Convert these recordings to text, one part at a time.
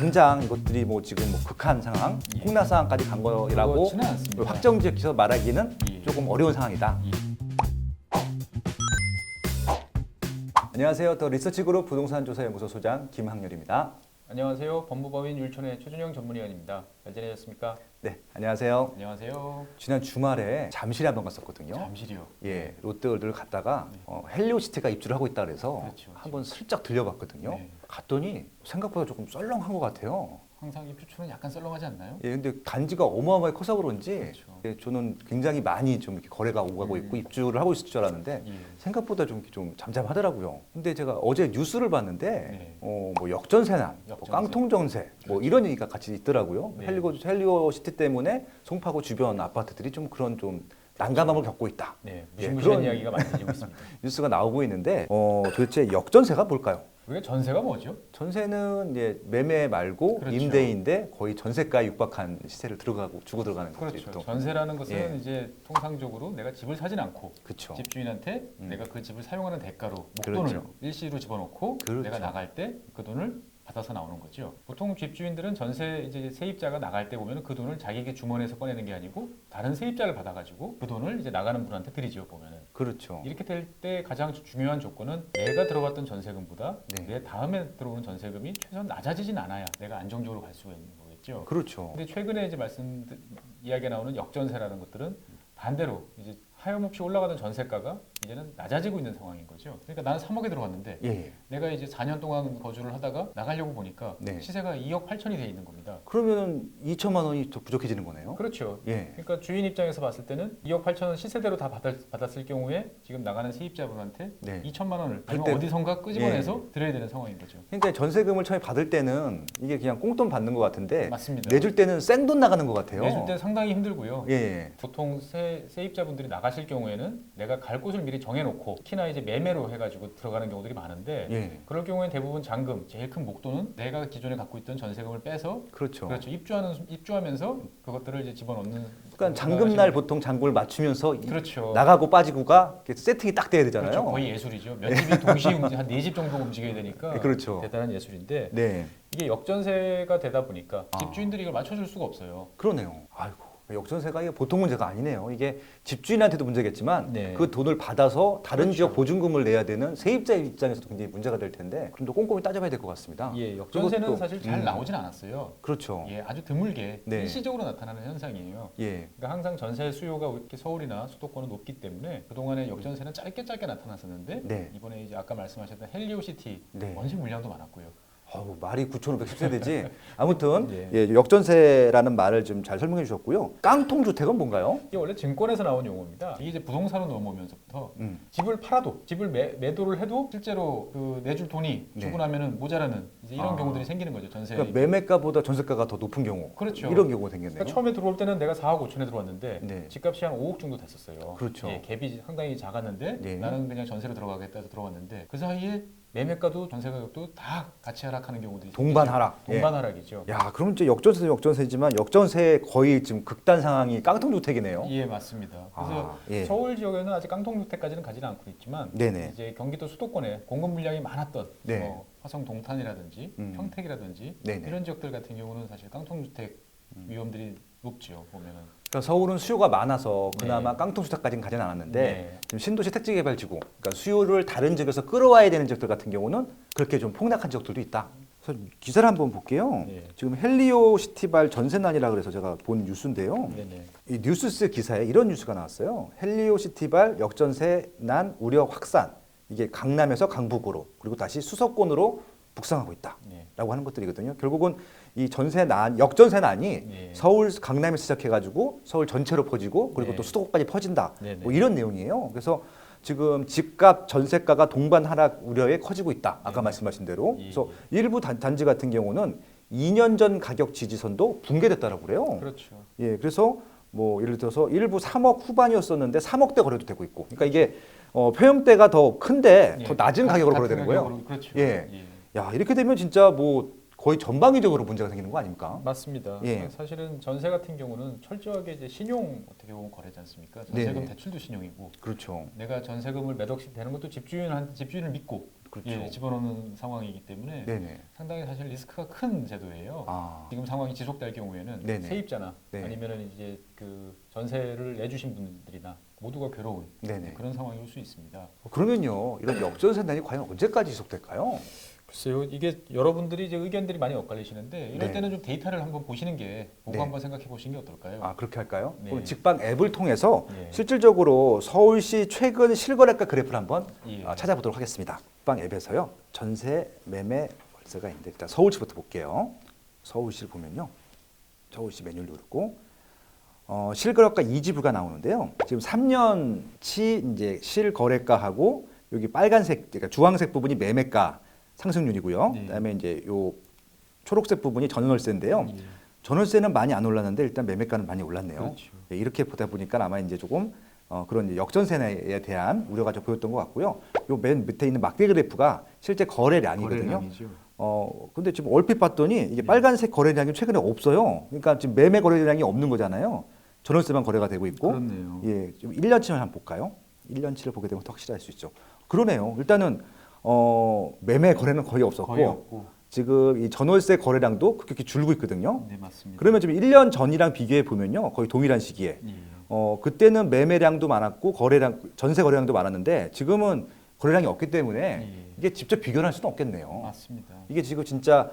당장 이것들이 뭐 지금 뭐 극한 상황, 예. 폭락 상황까지 간 거라고 그렇지는 않습니다. 확정지어서 말하기는 예. 조금 어려운 상황이다. 예. 안녕하세요. 더 리서치그룹 부동산조사연구소 소장 김학렬입니다. 안녕하세요. 법무법인 율촌의 최준영 전문위원입니다. 잘 지내셨습니까? 네, 안녕하세요. 안녕하세요. 지난 주말에 잠실에 한번 갔었거든요. 잠실이요. 예, 롯데월드를 갔다가 헬리오시티가 입주를 하고 있다 그래서 그렇죠. 한번 슬쩍 들려봤거든요. 네. 갔더니 생각보다 조금 썰렁한 것 같아요. 항상 입주처는 약간 썰렁하지 않나요? 예, 근데 단지가 어마어마하게 커서 그런지 그렇죠. 예, 저는 굉장히 많이 좀 이렇게 거래가 오가고 있고 입주를 하고 있을 줄 알았는데 예. 생각보다 좀 잠잠하더라고요. 근데 제가 어제 뉴스를 봤는데 네. 뭐 역전세난, 뭐 역전세. 깡통정세 뭐 이런 얘기가 같이 있더라고요. 네. 헬리오시티 때문에 송파구 주변 아파트들이 좀 그런 좀 난감함을 겪고 있다. 네, 예, 무시무시한 그런 이야기가 많이 들리고 있습니다. 뉴스가 나오고 있는데 도대체 역전세가 뭘까요? 그게 전세가 뭐죠? 전세는 이제 매매 말고 그렇죠. 임대인데 거의 전세가에 육박한 시세를 주고 들어가는 거죠. 그렇죠. 보통. 전세라는 것은 예. 이제 통상적으로 내가 집을 사진 않고 그렇죠. 집주인한테 내가 그 집을 사용하는 대가로 목돈을 그렇죠. 일시로 집어넣고 그렇죠. 내가 나갈 때 그 돈을 받아서 나오는 거죠. 보통 집주인들은 전세 이제 세입자가 나갈 때 보면 그 돈을 자기에게 주머니에서 꺼내는 게 아니고 다른 세입자를 받아가지고 그 돈을 이제 나가는 분한테 드리죠 보면은. 그렇죠. 이렇게 될 때 가장 중요한 조건은 내가 들어갔던 전세금보다 네. 내 다음에 들어오는 전세금이 최소한 낮아지진 않아야 내가 안정적으로 갈 수가 있는 거겠죠. 그렇죠. 근데 최근에 이제 이야기가 나오는 역전세라는 것들은 반대로 이제 하염없이 올라가던 전세가가 이제는 낮아지고 있는 상황인 거죠. 그러니까 나는 3억에 들어갔는데 예. 내가 이제 4년 동안 거주를 하다가 나가려고 보니까 네. 시세가 2억 8천이 돼 있는 겁니다. 그러면은 2천만 원이 더 부족해지는 거네요. 그렇죠. 예. 그러니까 주인 입장에서 봤을 때는 2억 8천은 시세대로 다 받았을 경우에 지금 나가는 세입자분한테 네. 2천만 원을 아니면 그때- 어디선가 끄집어내서 드려야 되는 상황인 거죠. 그러니까 전세금을 처음에 받을 때는 이게 그냥 꽁돈 받는 것 같은데 맞습니다. 내줄 때는 생돈 나가는 것 같아요. 내줄 때 상당히 힘들고요. 예. 보통 세입자분들이 나가실 경우에는 내가 갈 곳을 미리 정해놓고 특히나 이제 매매로 해가지고 들어가는 경우들이 많은데 예. 그럴 경우에는 대부분 잔금, 제일 큰 목돈은 내가 기존에 갖고 있던 전세금을 빼서 그렇죠. 그렇죠. 입주하면서 그것들을 이제 집어넣는. 그러니까 잔금날 보통 잔고를 맞추면서 그렇죠. 나가고 빠지고가 이렇게 세팅이 딱 돼야 되잖아요. 그렇죠. 거의 예술이죠. 몇 집이 동시에 한 4집 정도 움직여야 되니까 네, 그렇죠. 대단한 예술인데 네. 이게 역전세가 되다 보니까 아. 집주인들이 이걸 맞춰줄 수가 없어요. 그러네요. 아이고. 역전세가 이게 보통 문제가 아니네요. 이게 집주인한테도 문제겠지만 네. 그 돈을 받아서 다른 그렇죠. 지역 보증금을 내야 되는 세입자 입장에서도 굉장히 문제가 될 텐데 좀 더 꼼꼼히 따져봐야 될 것 같습니다. 예, 역전세는 그리고 또- 사실 잘 나오진 않았어요. 그렇죠. 예, 아주 드물게 네. 일시적으로 나타나는 현상이에요. 예. 그러니까 항상 전세 수요가 이렇게 서울이나 수도권은 높기 때문에 그동안에 역전세는 짧게 나타났었는데 네. 이번에 이제 아까 말씀하셨던 헬리오시티 네. 원시 물량도 많았고요. 말이 9,510세대지. 아무튼 네. 예, 역전세라는 말을 좀 잘 설명해 주셨고요. 깡통주택은 뭔가요? 이게 원래 증권에서 나온 용어입니다. 이게 이제 부동산으로 넘어오면서부터 음. 집을 팔아도 집을 매도를 해도 실제로 그 내줄 돈이 네. 주고 나면은 모자라는 이제 이런 아. 경우들이 생기는 거죠. 전세. 그러니까 매매가보다 전세가가 더 높은 경우. 그렇죠. 이런 경우가 생겼네요. 그러니까 처음에 들어올 때는 내가 4억 5천에 들어왔는데 네. 집값이 한 5억 정도 됐었어요. 그렇죠. 예, 갭이 상당히 작았는데 네. 나는 그냥 전세로 들어가겠다 해서 들어왔는데 그 사이에 매매가도 전세 가격도 다 같이 하락하는 경우들이 동반 생기죠. 하락. 동반 하락이죠. 야, 그럼 이제 역전세지만 역전세 거의 지금 극단 상황이 깡통주택이네요. 예, 맞습니다. 그래서 예. 서울 지역에는 아직 깡통주택까지는 가지는 않고 있지만 네네. 이제 경기도 수도권에 공급 물량이 많았던 네. 뭐 화성 동탄이라든지 평택이라든지 네네. 이런 지역들 같은 경우는 사실 깡통주택 위험들이 높죠. 보면은. 그러니까 서울은 수요가 많아서 그나마 네. 깡통주택까지는 가지는 않았는데 네. 지금 신도시 택지개발지구, 그러니까 수요를 다른 지역에서 끌어와야 되는 지역들 같은 경우는 그렇게 좀 폭락한 지역들도 있다. 그래서 기사를 한번 볼게요. 네. 지금 헬리오시티발 전세난이라 그래서 제가 본 뉴스인데요. 네네. 이 뉴스스 기사에 이런 뉴스가 나왔어요. 헬리오시티발 역전세난 우려 확산. 이게 강남에서 강북으로 그리고 다시 수서권으로 북상하고 있다. 네. 라고 하는 것들이거든요. 결국은 이 전세난, 역전세난이 네. 서울 강남에서 시작해가지고 서울 전체로 퍼지고 그리고 네. 또 수도권까지 퍼진다. 네네. 뭐 이런 내용이에요. 그래서 지금 집값, 전세가가 동반 하락 우려에 커지고 있다. 아까 네네. 말씀하신 대로. 예, 그래서 일부 단지 같은 경우는 2년 전 가격 지지선도 붕괴됐다라고 그래요. 그렇죠. 예, 그래서 뭐 예를 들어서 일부 3억 후반이었었는데 3억대 거래도 되고 있고. 그러니까 이게 표형대가 더 큰데 더 낮은 가격으로 같은 거래되는 거예요. 가격으로, 그렇죠. 예. 야, 이렇게 되면 진짜 뭐 거의 전방위적으로 문제가 생기는 거 아닙니까? 맞습니다. 예. 사실은 전세 같은 경우는 철저하게 이제 신용 어떻게 보면 거래지 않습니까? 전세금 네네. 대출도 신용이고 그렇죠. 내가 전세금을 몇 억씩 되는 것도 집주인을 믿고 그렇죠. 예, 집어넣는 상황이기 때문에 네네. 상당히 사실 리스크가 큰 제도예요. 아, 지금 상황이 지속될 경우에는 네네. 세입자나 네. 아니면은 이제 그 전세를 내주신 분들이나 모두가 괴로운 네네. 그런 상황이 올 수 있습니다. 그러면요, 이런 역전세난이 과연 언제까지 지속될까요? 글쎄요, 이게 여러분들이 이제 의견들이 많이 엇갈리시는데 이럴 네. 때는 좀 데이터를 한번 보시는 게 보고 네. 한번 생각해 보시는 게 어떨까요? 아, 그렇게 할까요? 네. 그럼 직방 앱을 통해서 예. 실질적으로 서울시 최근 실거래가 그래프를 한번 예. 찾아보도록 하겠습니다. 직방 앱에서요, 전세 매매 월세가 있는데 일단 서울시부터 볼게요. 서울시를 보면요, 서울시 메뉴를 누르고 실거래가 이지부가 나오는데요. 지금 3년치 이제 실거래가하고 여기 빨간색, 그러니까 주황색 부분이 매매가 상승률이고요. 네. 그다음에 이제 요 초록색 부분이 전월세인데요. 예. 전월세는 많이 안 올랐는데 일단 매매가는 많이 올랐네요. 그렇죠. 네, 이렇게 보다 보니까 아마 이제 조금 그런 이제 역전세에 대한 우려가 좀 보였던 것 같고요. 요 맨 밑에 있는 막대 그래프가 실제 거래량이거든요. 거래량이죠. 근데 지금 얼핏 봤더니 이게 빨간색 거래량이 최근에 없어요. 그러니까 지금 매매 거래량이 없는 거잖아요. 전월세만 거래가 되고 있고. 그렇네요. 예, 좀 1년치를 한번 볼까요? 1년치를 보게 되면 더 확실히 알 수 있죠. 그러네요. 일단은 매매 거래는 거의 없었고, 거의 없고. 지금 이 전월세 거래량도 급격히 줄고 있거든요. 네, 맞습니다. 그러면 지금 1년 전이랑 비교해 보면요, 거의 동일한 시기에 예. 그때는 매매량도 많았고 거래량, 전세 거래량도 많았는데 지금은 거래량이 없기 때문에 예. 이게 직접 비교를 할 수는 없겠네요. 맞습니다. 이게 지금 진짜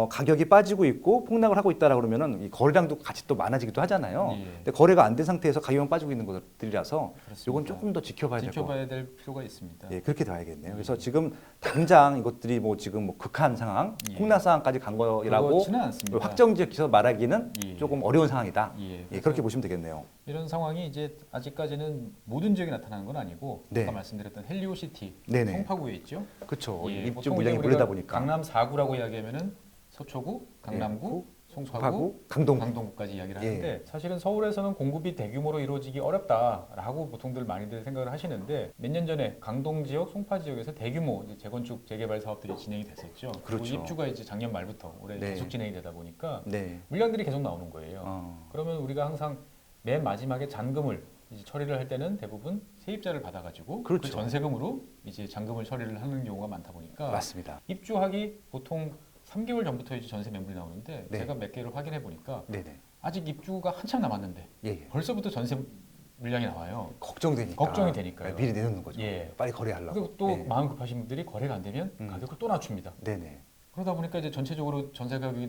가격이 빠지고 있고 폭락을 하고 있다라 그러면은 이 거래량도 같이 또 많아지기도 하잖아요. 예. 근데 거래가 안 된 상태에서 가격만 빠지고 있는 것들이라서 그렇습니다. 이건 조금 더 지켜봐야 될 것 같아요. 지켜봐야 될 필요가 있습니다. 예, 그렇게 돼야겠네요. 그래서 지금 당장 이것들이 뭐 지금 뭐 극한 상황, 예. 폭락 상황까지 간 거라고 그렇지는 않습니다. 확정지어서 말하기는 예. 조금 어려운 상황이다. 예, 예, 그렇게 보시면 되겠네요. 이런 상황이 이제 아직까지는 모든 지역에 나타나는 건 아니고 네. 아까 말씀드렸던 헬리오시티 네네. 송파구에 있죠. 그렇죠. 예, 입주 보통 물량이 이제 몰리다 우리가 보니까 강남 4구라고 이야기하면은 서초구, 강남구, 구, 송파구, 송파구, 강동구. 강동구까지 이야기를 예. 하는데 사실은 서울에서는 공급이 대규모로 이루어지기 어렵다라고 보통들 많이들 생각을 하시는데 몇 년 전에 강동 지역, 송파 지역에서 대규모 이제 재건축 재개발 사업들이 진행이 됐었죠. 그렇죠. 그 입주가 이제 작년 말부터 올해 네. 계속 진행이 되다 보니까 네. 물량들이 계속 나오는 거예요. 어, 그러면 우리가 항상 맨 마지막에 잔금을 이제 처리를 할 때는 대부분 세입자를 받아가지고 그 그렇죠. 전세금으로 이제 잔금을 처리를 하는 경우가 많다 보니까 맞습니다. 입주하기 보통 3개월 전부터 이제 전세 매물이 나오는데 네. 제가 몇 개를 확인해 보니까 네네. 아직 입주가 한참 남았는데 예, 예. 벌써부터 전세 물량이 나와요. 걱정되니까. 걱정이 되니까요. 네, 미리 내놓는 거죠. 예. 빨리 거래하려고. 그리고 또 네. 마음 급하신 분들이 거래가 안 되면 가격을 또 낮춥니다. 네네. 그러다 보니까 이제 전체적으로 전세 가격이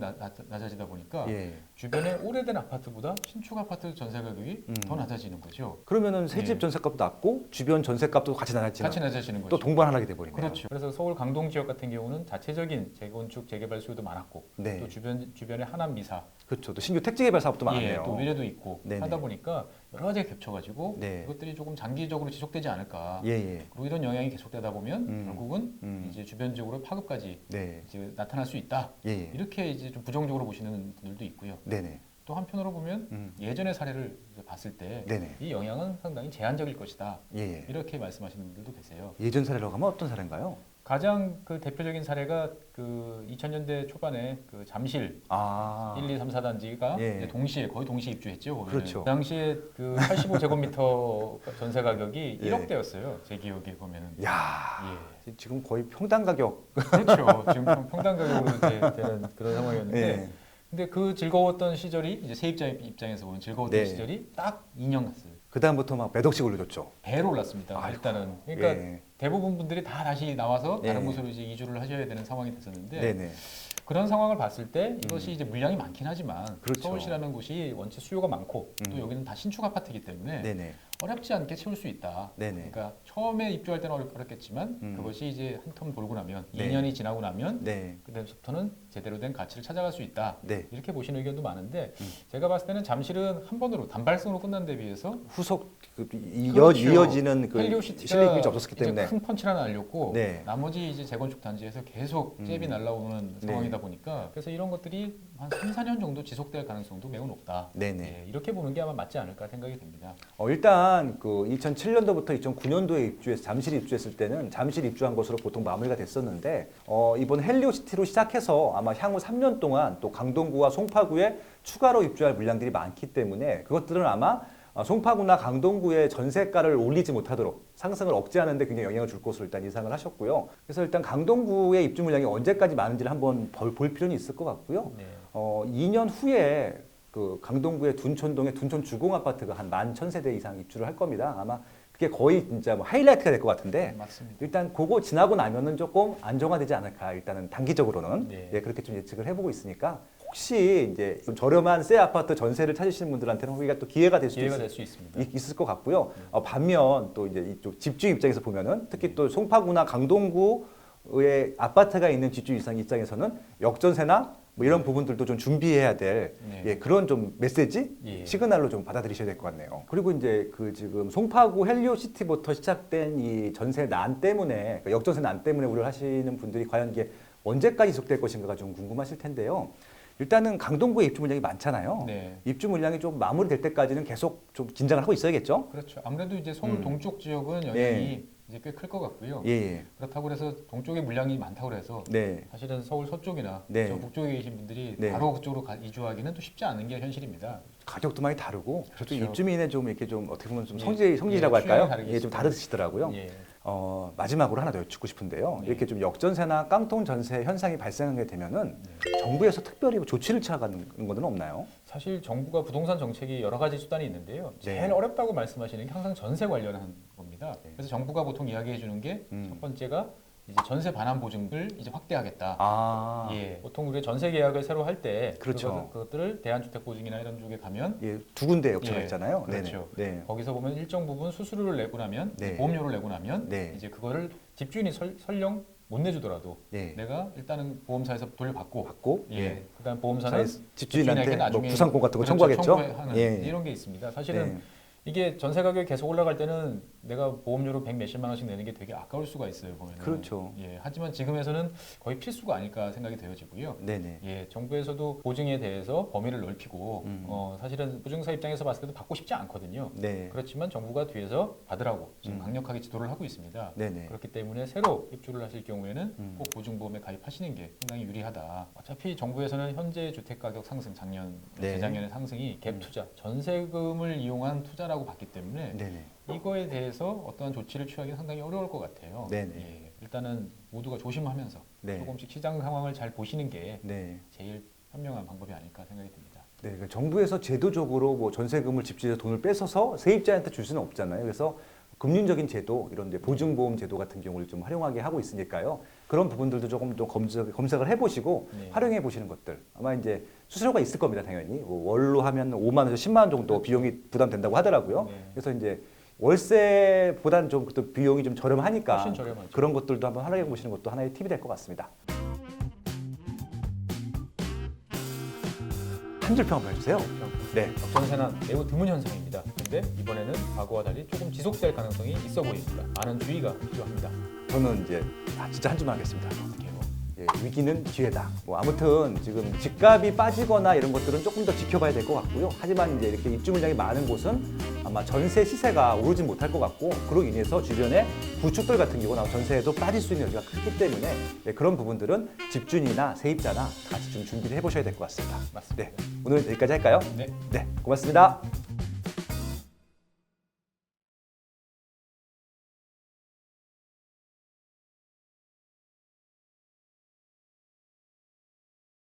낮아지다 보니까 예. 주변에 오래된 아파트보다 신축 아파트 전세 가격이 음. 더 낮아지는 거죠. 그러면은 새 집 예. 전세값도 낮고 주변 전세값도 같이 낮아지는 같이 낮아지는 거죠. 또 동반하게 돼 버리네요. 그렇죠. 그래서 서울 강동 지역 같은 경우는 자체적인 재건축 재개발 수요도 많았고 네. 또 주변에 하남 미사, 그렇죠. 또 신규 택지 개발 사업도 많네요. 예, 또 미래도 있고 네네. 하다 보니까 여러 가지가 겹쳐가지고 네. 이것들이 조금 장기적으로 지속되지 않을까. 예, 예. 그리고 이런 영향이 계속되다 보면 결국은 이제 주변 지역으로 파급까지 네. 이제 나타날 수 있다. 예, 예. 이렇게 이제 좀 부정적으로 보시는 분들도 있고요. 네네. 또 한편으로 보면 예전의 사례를 이제 봤을 때 이 네네. 영향은 상당히 제한적일 것이다. 예, 예. 이렇게 말씀하시는 분들도 계세요. 예전 사례라고 하면 어떤 사례인가요? 가장 그 대표적인 사례가 그 2000년대 초반에 그 잠실 아. 1, 2, 3, 4단지가 예. 동시에 거의 동시에 입주했죠. 거기는. 그렇죠. 그 당시에 그 85제곱미터 전세 가격이 예. 1억대였어요. 제 기억에 보면은. 야. 예. 지금 거의 평당 가격. 그렇죠. 지금 평당 가격으로 이제 되는 그런 상황이었는데. 예. 근데 그 즐거웠던 시절이 이제 세입자 입장에서 보면 즐거웠던 네. 시절이 딱 2년 갔어요. 그 다음부터 막 몇 억씩 올려줬죠. 배로 올랐습니다. 아이고. 일단은. 그러니까 예. 대부분 분들이 다 다시 나와서 다른 예. 곳으로 이제 이주를 하셔야 되는 상황이 됐었는데 네네. 그런 상황을 봤을 때 이것이 이제 물량이 많긴 하지만 그렇죠. 서울시라는 곳이 원체 수요가 많고 또 여기는 다 신축 아파트이기 때문에 네네. 어렵지 않게 채울 수 있다. 네네. 그러니까 처음에 입주할 때는 어렵겠지만 그것이 이제 한 텀 돌고 나면 2년이 지나고 나면 네. 그다음부터는 제대로 된 가치를 찾아갈 수 있다. 네. 이렇게 보시는 의견도 많은데 제가 봤을 때는 잠실은 한 번으로 단발성으로 끝난 데 비해서 후속 그렇죠. 이어지는 그 헬리오시티가 실리콘이 없었기 이제 때문에. 큰 펀치를 하나 날렸고 네. 나머지 이제 재건축 단지에서 계속 잽이 날라오는 상황이다 보니까 그래서 이런 것들이 한 3, 4년 정도 지속될 가능성도 매우 높다. 네네. 예, 이렇게 보는 게 아마 맞지 않을까 생각이 됩니다. 일단 그 2007년도부터 2009년도에 잠실 입주했을 때는 잠실 입주한 것으로 보통 마무리가 됐었는데 이번 헬리오시티로 시작해서 아마 향후 3년 동안 또 강동구와 송파구에 추가로 입주할 물량들이 많기 때문에 그것들은 아마 송파구나 강동구의 전세가를 올리지 못하도록 상승을 억제하는 데 굉장히 영향을 줄 것으로 일단 예상을 하셨고요. 그래서 일단 강동구의 입주 물량이 언제까지 많은지를 한번 볼 필요는 있을 것 같고요. 네. 2년 후에 그 강동구의 둔촌동에 둔촌 주공 아파트가 한 11,000세대 이상 입주를 할 겁니다. 아마 그게 거의 진짜 뭐 하이라이트가 될 것 같은데 맞습니다. 일단 그거 지나고 나면은 조금 안정화되지 않을까. 일단은 단기적으로는 네. 예, 그렇게 좀 예측을 해보고 있으니까 혹시 이제 좀 저렴한 새 아파트 전세를 찾으시는 분들한테는 거기가 또 기회가 될 수 기회가 될 수 있습니다. 있을 것 같고요. 반면 또 이제 이쪽 집주 입장에서 보면은 특히 또 송파구나 강동구의 아파트가 있는 집주 입장에서는 역전세나 뭐 이런 부분들도 좀 준비해야 될 네. 예, 그런 좀 메시지 예. 시그널로 좀 받아들이셔야 될 것 같네요. 그리고 이제 그 지금 송파구 헬리오시티부터 시작된 이 전세 난 때문에 그러니까 역전세 난 때문에 우려를 하시는 분들이 과연 이게 언제까지 지속될 것인가가 좀 궁금하실 텐데요. 일단은 강동구에 입주 물량이 많잖아요. 네. 입주 물량이 좀 마무리될 때까지는 계속 좀 긴장을 하고 있어야겠죠. 그렇죠. 아무래도 이제 서울 동쪽 지역은 영향이 예. 이제 꽤 클 것 같고요. 예. 그렇다고 해서 동쪽에 물량이 많다고 해서 네. 사실은 서울 서쪽이나 네. 저 북쪽에 계신 분들이 네. 바로 그쪽으로 이주하기는 또 쉽지 않은 게 현실입니다. 가격도 많이 다르고 또 그렇죠. 입주민의 좀 이렇게 좀 어떻게 보면 좀 예. 성질이라고 예, 취향이 할까요? 다르게 예, 좀 있습니다. 다르시더라고요. 예. 마지막으로 하나 더 여쭙고 싶은데요. 네. 이렇게 좀 역전세나 깡통 전세 현상이 발생하게 되면은 정부에서 특별히 조치를 취하는 것은 없나요? 사실 정부가 부동산 정책이 여러 가지 수단이 있는데요. 제일 네. 어렵다고 말씀하시는 게 항상 전세 관련한 겁니다. 그래서 정부가 보통 이야기해 주는 게 첫 번째가 이제 전세 반환 보증을 이제 확대하겠다. 예, 보통 우리가 전세 계약을 새로 할 때 그렇죠. 그것들을 대한주택보증이나 이런 쪽에 가면 예, 두 군데 업체가 예, 있잖아요. 그렇죠. 네네. 네. 거기서 보면 일정 부분 수수료를 내고 나면 네. 보험료를 내고 나면 네. 이제 그거를 집주인이 설령 못 내주더라도 네. 내가 일단은 보험사에서 돌려받고 받고 예, 그다음 보험사는 집주인한테 뭐 나중에 부상권 같은 거 그렇죠, 청구하겠죠. 청구하는 예. 이런 게 있습니다. 사실은 네. 이게 전세 가격이 계속 올라갈 때는 내가 보험료로 100 몇십만 원씩 내는 게 되게 아까울 수가 있어요. 보면은. 그렇죠. 예, 하지만 지금에서는 거의 필수가 아닐까 생각이 되어지고요. 네네. 예, 정부에서도 보증에 대해서 범위를 넓히고 사실은 보증사 입장에서 봤을 때도 받고 싶지 않거든요. 네. 그렇지만 정부가 뒤에서 받으라고 지금 음. 강력하게 지도를 하고 있습니다. 네네. 그렇기 때문에 새로 입주를 하실 경우에는 꼭 보증보험에 가입하시는 게 상당히 유리하다. 어차피 정부에서는 현재 주택 가격 상승 작년, 네. 재작년의 상승이 갭 투자, 전세금을 이용한 투자라고 봤기 때문에 네네. 이거에 대해서 어떠한 조치를 취하기 상당히 어려울 것 같아요. 네네. 예, 일단은 모두가 조심하면서 네. 조금씩 시장 상황을 잘 보시는 게 네. 제일 현명한 방법이 아닐까 생각이 듭니다. 네, 그러니까 정부에서 제도적으로 뭐 전세금을 집주인에서 돈을 뺏어서 세입자한테 줄 수는 없잖아요. 그래서 금융적인 제도, 이런 데 보증보험 제도 같은 경우를 좀 활용하게 하고 있으니까요. 그런 부분들도 조금 더 검색을 해보시고 네. 활용해 보시는 것들. 아마 이제 수수료가 있을 겁니다, 당연히. 뭐 월로 하면 5만 원에서 10만 원 정도 비용이 부담된다고 하더라고요. 네. 그래서 이제 월세보다는 좀 또 비용이 좀 저렴하니까 훨씬 저렴하죠. 그런 것들도 한번 활용해 보시는 것도 하나의 팁이 될 것 같습니다. 한 줄 평 한번 해주세요. 네. 역전세는 매우 드문 현상입니다. 그런데 이번에는 과거와 달리 조금 지속될 가능성이 있어 보입니다. 많은 주의가 필요합니다. 저는 이제 진짜 한 줄만 하겠습니다. 어떻게 뭐 예, 위기는 기회다. 뭐 아무튼 지금 집값이 빠지거나 이런 것들은 조금 더 지켜봐야 될 것 같고요. 하지만 이제 이렇게 입주 물량이 많은 곳은 아마 전세 시세가 오르진 못할 것 같고, 그로 인해서 주변에 구축들 같은 경우는 전세에도 빠질 수 있는 여지가 크기 때문에 네, 그런 부분들은 집주인이나 세입자나 같이 좀 준비를 해보셔야 될 것 같습니다. 맞습니다. 네, 오늘 여기까지 할까요? 네. 네, 고맙습니다.